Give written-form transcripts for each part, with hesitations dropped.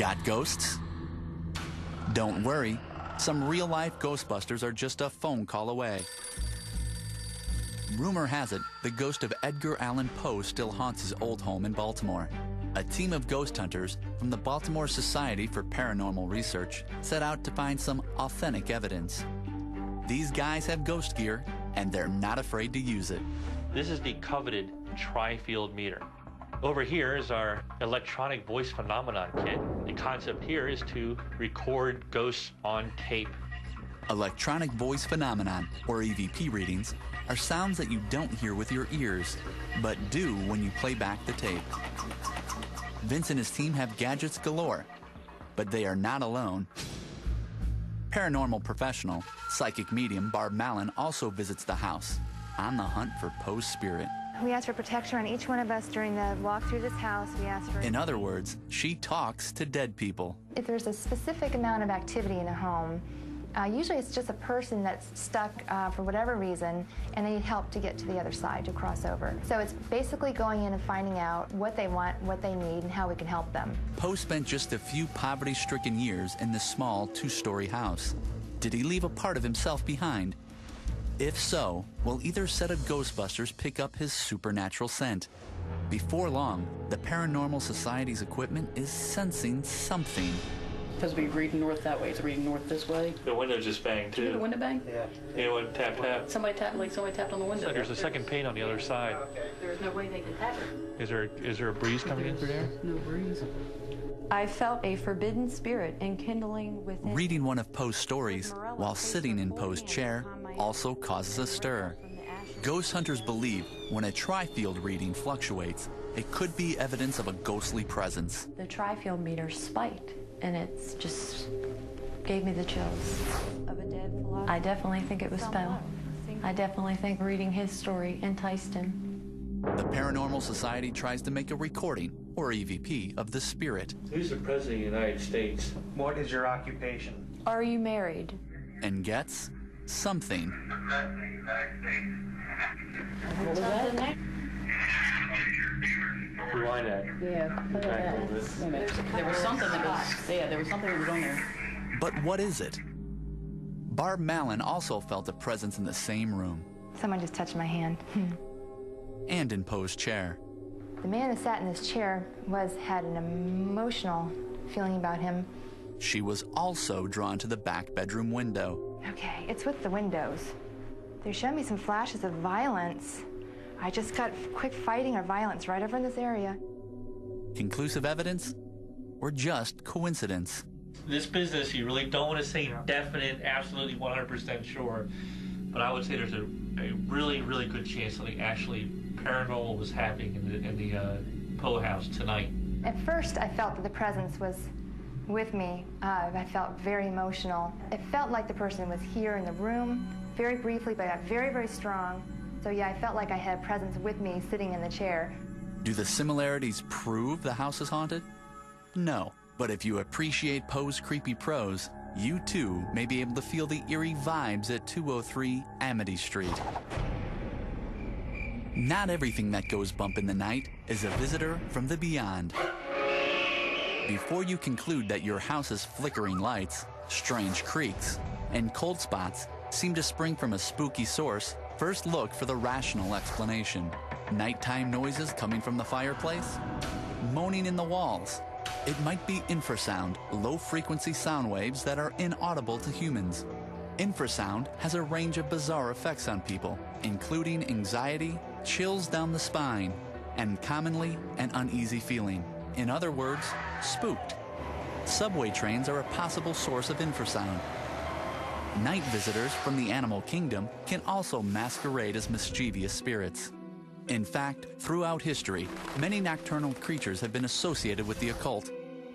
Got ghosts? Don't worry, some real-life Ghostbusters are just a phone call away. Rumor has it the ghost of Edgar Allan Poe still haunts his old home in Baltimore. A team of ghost hunters from the Baltimore Society for Paranormal Research set out to find some authentic evidence. These guys have ghost gear, and they're not afraid to use it. This is the coveted tri-field meter. Over here is our electronic voice phenomenon kit. The concept here is to record ghosts on tape. Electronic voice phenomenon, or EVP readings, are sounds that you don't hear with your ears, but do when you play back the tape. Vince and his team have gadgets galore, but they are not alone. Paranormal professional, psychic medium Barb Mallon also visits the house, on the hunt for Poe's spirit. We asked for protection on each one of us during the walk through this house. We asked for... In other words, she talks to dead people. If there's a specific amount of activity in a home, usually it's just a person that's stuck for whatever reason, and they need help to get to the other side, to cross over. So it's basically going in and finding out what they want, what they need, and how we can help them. Poe spent just a few poverty-stricken years in this small two-story house. Did he leave a part of himself behind? If so, will either set of Ghostbusters pick up his supernatural scent? Before long, the Paranormal Society's equipment is sensing something. Supposed to be reading north that way. It's reading north this way. The window just banged, too. Did you hear the window bang? Yeah. Yeah, it went tap, tap. Somebody tapped on the window. So there's a second pane on the other side. There's no way they can tap it. Is there a breeze coming in through there? No breeze. I felt a forbidden spirit enkindling within. Reading one of Poe's stories while sitting in Poe's chair also causes a stir. Ghost hunters believe when a tri-field reading fluctuates, it could be evidence of a ghostly presence. The tri-field meter spiked, and it's just gave me the chills of a dead philosopher. I definitely think it was spell. I definitely think reading his story enticed him. The Paranormal Society tries to make a recording, or EVP, of the spirit. Who's the President of the United States? What is your occupation? Are you married? And gets something. What was that? Rewind that. Yeah. Back a little bit. There was something that was, there was something that was on there. But what is it? Barb Mallon also felt a presence in the same room. Someone just touched my hand. And in Poe's chair. The man that sat in this chair had an emotional feeling about him. She was also drawn to the back bedroom window. Okay, it's with the windows. They're showing me some flashes of violence. I just got quick fighting or violence right over in this area. Conclusive evidence? Or just coincidence? This business, you really don't want to say definite, absolutely 100% sure, but I would say there's a really, really good chance something actually paranormal was happening in the Poe house tonight. At first, I felt that the presence was with me. I felt very emotional. It felt like the person was here in the room, very briefly, but very, very strong. So yeah, I felt like I had a presence with me sitting in the chair. Do the similarities prove the house is haunted? No, but if you appreciate Poe's creepy prose, you too may be able to feel the eerie vibes at 203 Amity Street. Not everything that goes bump in the night is a visitor from the beyond. Before you conclude that your house's flickering lights, strange creaks, and cold spots seem to spring from a spooky source, first look for the rational explanation. Nighttime noises coming from the fireplace? Moaning in the walls? It might be infrasound, low-frequency sound waves that are inaudible to humans. Infrasound has a range of bizarre effects on people, including anxiety, chills down the spine, and commonly an uneasy feeling. In other words, spooked. Subway trains are a possible source of infrasound. Night visitors from the animal kingdom can also masquerade as mischievous spirits. In fact, throughout history, many nocturnal creatures have been associated with the occult.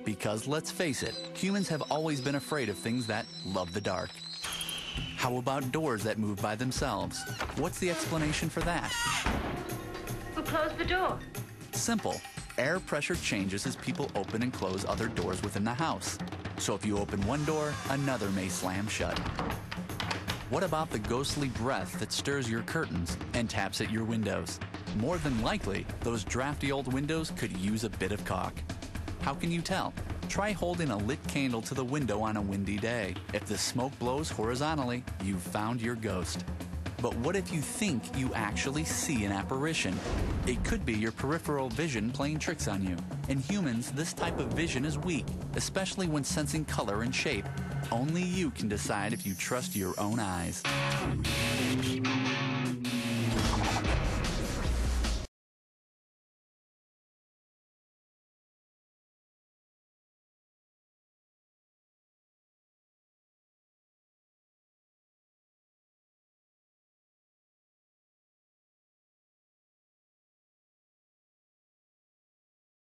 Because, let's face it, humans have always been afraid of things that love the dark. How about doors that move by themselves? What's the explanation for that? Who closed the door? Simple. Air pressure changes as people open and close other doors within the house. So if you open one door, another may slam shut. What about the ghostly breath that stirs your curtains and taps at your windows? More than likely, those drafty old windows could use a bit of caulk. How can you tell? Try holding a lit candle to the window on a windy day. If the smoke blows horizontally, you've found your ghost. But what if you think you actually see an apparition? It could be your peripheral vision playing tricks on you. In humans, this type of vision is weak, especially when sensing color and shape. Only you can decide if you trust your own eyes.